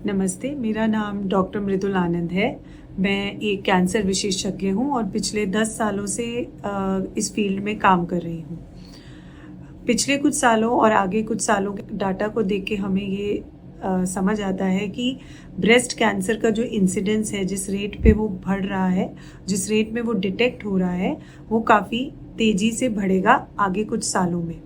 नमस्ते, मेरा नाम डॉक्टर मृदुल आनंद है। मैं एक कैंसर विशेषज्ञ हूँ और पिछले 10 सालों से इस फील्ड में काम कर रही हूँ। पिछले कुछ सालों और आगे कुछ सालों के डाटा को देख के हमें ये समझ आता है कि ब्रेस्ट कैंसर का जो इंसिडेंस है, जिस रेट पे वो बढ़ रहा है, जिस रेट में वो डिटेक्ट हो रहा है, वो काफ़ी तेज़ी से बढ़ेगा आगे कुछ सालों में।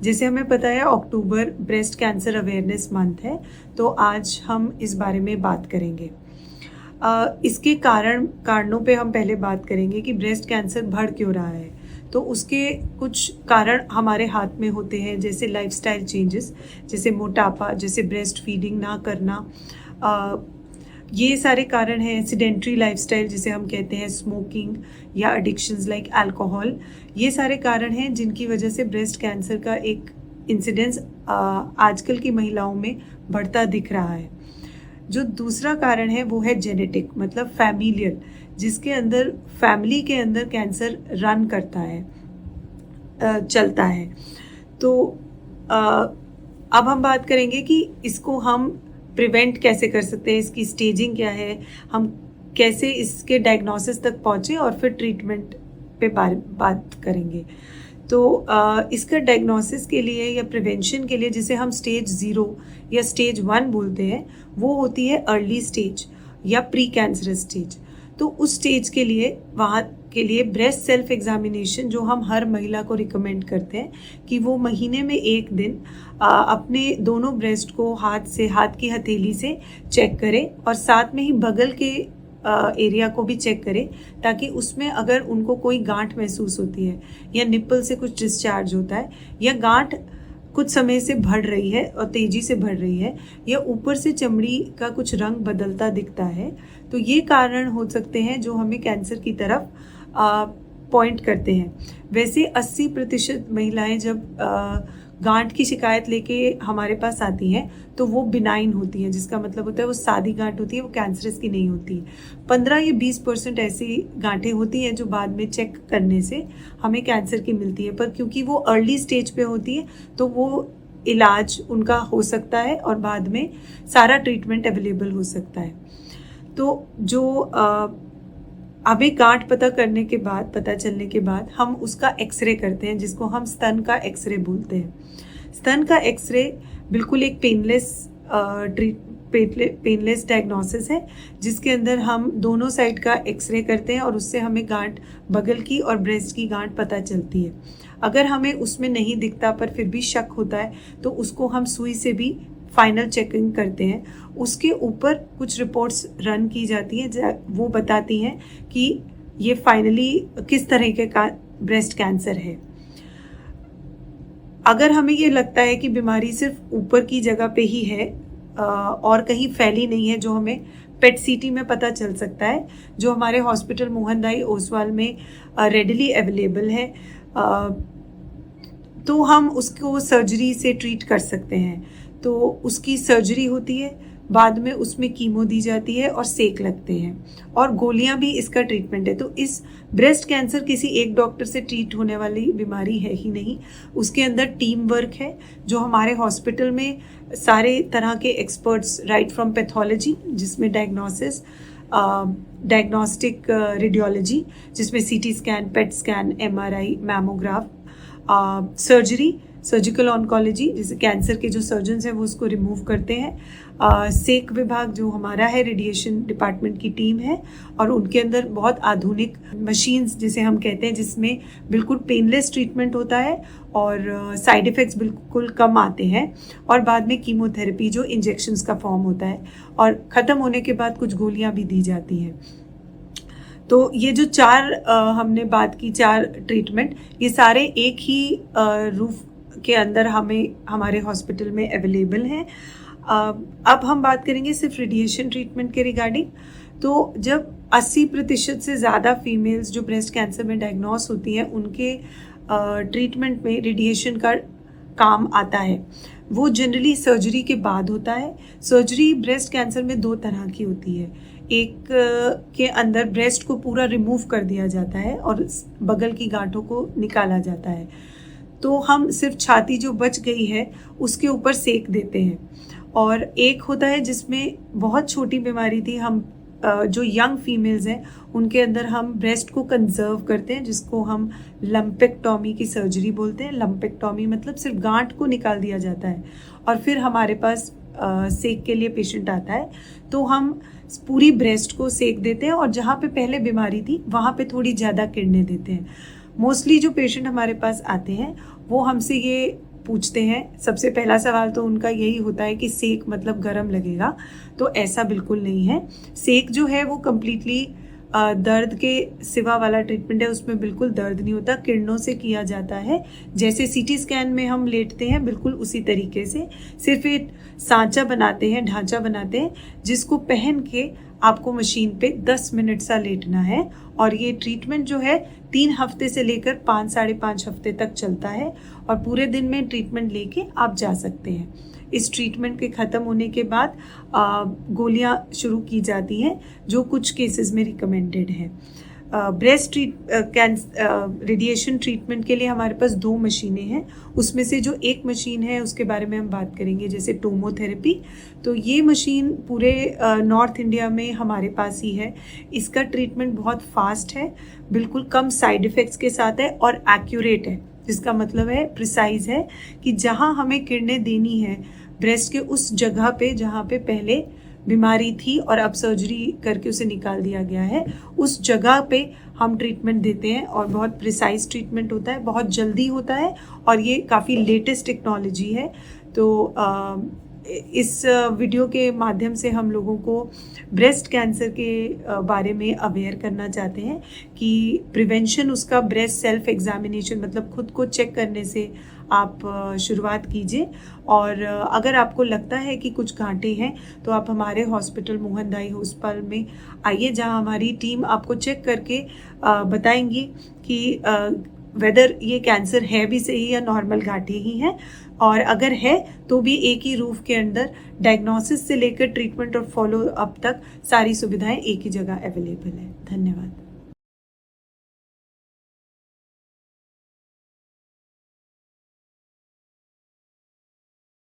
जैसे हमें पता है अक्टूबर ब्रेस्ट कैंसर अवेयरनेस मंथ है, तो आज हम इस बारे में बात करेंगे। इसके कारणों पे हम पहले बात करेंगे कि ब्रेस्ट कैंसर बढ़ क्यों रहा है। तो उसके कुछ कारण हमारे हाथ में होते हैं, जैसे लाइफस्टाइल चेंजेस, जैसे मोटापा, जैसे ब्रेस्ट फीडिंग ना करना, ये सारे कारण हैं। सेडेंट्री लाइफस्टाइल जिसे हम कहते हैं, स्मोकिंग या एडिक्शंस लाइक अल्कोहल, ये सारे कारण हैं जिनकी वजह से ब्रेस्ट कैंसर का एक इंसिडेंस आजकल की महिलाओं में बढ़ता दिख रहा है। जो दूसरा कारण है वो है जेनेटिक, मतलब फैमिलियल, जिसके अंदर फैमिली के अंदर कैंसर रन करता है, चलता है। तो अब हम बात करेंगे कि इसको हम प्रिवेंट कैसे कर सकते हैं, इसकी स्टेजिंग क्या है, हम कैसे इसके डायग्नोसिस तक पहुँचे और फिर ट्रीटमेंट पे बात करेंगे। तो इसका डायग्नोसिस के लिए या प्रिवेंशन के लिए, जिसे हम स्टेज 0 या स्टेज 1 बोलते हैं, वो होती है अर्ली स्टेज या प्री कैंसरस स्टेज। तो उस स्टेज के लिए, वहाँ के लिए ब्रेस्ट सेल्फ एग्जामिनेशन जो हम हर महिला को रिकमेंड करते हैं कि वो महीने में एक दिन अपने दोनों ब्रेस्ट को हाथ की हथेली से चेक करें और साथ में ही बगल के एरिया को भी चेक करें, ताकि उसमें अगर उनको कोई गांठ महसूस होती है या निप्पल से कुछ डिस्चार्ज होता है या गांठ कुछ समय से बढ़ रही है और तेजी से बढ़ रही है या ऊपर से चमड़ी का कुछ रंग बदलता दिखता है, तो ये कारण हो सकते हैं जो हमें कैंसर की तरफ पॉइंट करते हैं। वैसे 80% महिलाएं जब गांठ की शिकायत लेके हमारे पास आती हैं तो वो बिनाइन होती हैं, जिसका मतलब होता है वो सादी गांठ होती है, वो कैंसरस की नहीं होती। 15 या 20% ऐसी गांठें होती हैं जो बाद में चेक करने से हमें कैंसर की मिलती है, पर क्योंकि वो अर्ली स्टेज पे होती है तो वो इलाज उनका हो सकता है और बाद में सारा ट्रीटमेंट अवेलेबल हो सकता है। तो जो अभी गांठ पता चलने के बाद हम उसका एक्सरे करते हैं, जिसको हम स्तन का एक्सरे बोलते हैं। स्तन का एक्सरे बिल्कुल एक पेनलेस डायग्नोसिस है, जिसके अंदर हम दोनों साइड का एक्सरे करते हैं और उससे हमें गांठ, बगल की और ब्रेस्ट की गांठ पता चलती है। अगर हमें उसमें नहीं दिखता पर फिर भी शक होता है तो उसको हम सुई से भी फाइनल चेकिंग करते हैं। उसके ऊपर कुछ रिपोर्ट्स रन की जाती हैं, वो बताती हैं कि ये फाइनली किस तरह का ब्रेस्ट कैंसर है। अगर हमें ये लगता है कि बीमारी सिर्फ ऊपर की जगह पे ही है और कहीं फैली नहीं है, जो हमें पेट सीटी में पता चल सकता है, जो हमारे हॉस्पिटल मोहनदाई ओसवाल में रेडिली अवेलेबल है, तो हम उसको सर्जरी से ट्रीट कर सकते हैं। तो उसकी सर्जरी होती है, बाद में उसमें कीमो दी जाती है और सेक लगते हैं और गोलियां भी इसका ट्रीटमेंट है। तो इस ब्रेस्ट कैंसर किसी एक डॉक्टर से ट्रीट होने वाली बीमारी है ही नहीं, उसके अंदर टीम वर्क है, जो हमारे हॉस्पिटल में सारे तरह के एक्सपर्ट्स, राइट फ्रॉम पैथोलॉजी जिसमें डायग्नोस्टिक रेडियोलॉजी जिसमें CT scan, PET scan, MRI, mammograph, surgical oncology जिसे कैंसर के जो सर्जन्स हैं वो उसको रिमूव करते हैं, सेक विभाग जो हमारा है, रेडिएशन डिपार्टमेंट की टीम है, और उनके अंदर बहुत आधुनिक मशीन्स जिसे हम कहते हैं, जिसमें बिल्कुल पेनलेस ट्रीटमेंट होता है और साइड इफ़ेक्ट्स बिल्कुल कम आते हैं, और बाद में कीमोथेरेपी जो इंजेक्शंस का फॉर्म होता है, और ख़त्म होने के बाद कुछ गोलियां भी दी जाती हैं। तो ये जो हमने बात की 4 ट्रीटमेंट, ये सारे एक ही रूफ के अंदर हमारे हॉस्पिटल में अवेलेबल हैं। अब हम बात करेंगे सिर्फ रेडिएशन ट्रीटमेंट के रिगार्डिंग। तो जब 80% से ज़्यादा फीमेल्स जो ब्रेस्ट कैंसर में डायग्नोस होती हैं, उनके ट्रीटमेंट में रेडिएशन का काम आता है। वो जनरली सर्जरी के बाद होता है। सर्जरी ब्रेस्ट कैंसर में 2 तरह की होती है। एक के अंदर ब्रेस्ट को पूरा रिमूव कर दिया जाता है और बगल की गांठों को निकाला जाता है। तो हम सिर्फ छाती जो बच गई है उसके ऊपर सेक देते हैं और एक होता है जिसमें बहुत छोटी बीमारी थी, हम जो यंग फीमेल्स हैं उनके अंदर हम ब्रेस्ट को कंजर्व करते हैं, जिसको हम लंपेक्टॉमी की सर्जरी बोलते हैं। लंपेक्टॉमी मतलब सिर्फ गांठ को निकाल दिया जाता है और फिर हमारे पास सेक के लिए पेशेंट आता है, तो हम पूरी ब्रेस्ट को सेक देते हैं और जहाँ पे पहले बीमारी थी वहाँ पे थोड़ी ज़्यादा किरणें देते हैं। मोस्टली जो पेशेंट हमारे पास आते हैं वो हमसे ये पूछते हैं, सबसे पहला सवाल तो उनका यही होता है कि सेक मतलब गरम लगेगा। तो ऐसा बिल्कुल नहीं है। सेक जो है वो कम्प्लीटली दर्द के सिवा वाला ट्रीटमेंट है, उसमें बिल्कुल दर्द नहीं होता, किरणों से किया जाता है। जैसे सीटी स्कैन में हम लेटते हैं बिल्कुल उसी तरीके से, सिर्फ एक सांचा बनाते हैं, ढांचा बनाते हैं, जिसको पहन के आपको मशीन पे 10 मिनट सा लेटना है। और ये ट्रीटमेंट जो है 3 हफ्ते से लेकर 5 साढ़े 5 हफ्ते तक चलता है और पूरे दिन में ट्रीटमेंट लेके आप जा सकते हैं। इस ट्रीटमेंट के ख़त्म होने के बाद गोलियां शुरू की जाती हैं, जो कुछ केसेस में रिकमेंडेड है। ब्रेस्ट रेडिएशन ट्रीटमेंट के लिए हमारे पास 2 मशीनें हैं। उसमें से जो एक मशीन है उसके बारे में हम बात करेंगे, जैसे टोमोथेरेपी। तो ये मशीन पूरे नॉर्थ इंडिया में हमारे पास ही है। इसका ट्रीटमेंट बहुत फास्ट है, बिल्कुल कम साइड इफ़ेक्ट्स के साथ है और एक्यूरेट है, जिसका मतलब है प्रिसाइज है कि जहाँ हमें किरणें देनी है ब्रेस्ट के उस जगह पे जहाँ पे पहले बीमारी थी और अब सर्जरी करके उसे निकाल दिया गया है, उस जगह पे हम ट्रीटमेंट देते हैं और बहुत प्रिसाइज ट्रीटमेंट होता है, बहुत जल्दी होता है और ये काफ़ी लेटेस्ट टेक्नोलॉजी है। तो इस वीडियो के माध्यम से हम लोगों को ब्रेस्ट कैंसर के बारे में अवेयर करना चाहते हैं कि प्रिवेंशन उसका ब्रेस्ट सेल्फ एग्जामिनेशन मतलब खुद को चेक करने से आप शुरुआत कीजिए। और अगर आपको लगता है कि कुछ गांठें हैं तो आप हमारे हॉस्पिटल मोहन दाई हॉस्पिटल में आइए, जहां हमारी टीम आपको चेक करके बताएंगी कि वेदर ये कैंसर है भी सही या नॉर्मल गांठें ही हैं। और अगर है तो भी एक ही रूफ के अंदर डायग्नोसिस से लेकर ट्रीटमेंट और फॉलो अप तक सारी सुविधाएं एक ही जगह अवेलेबल है। धन्यवाद।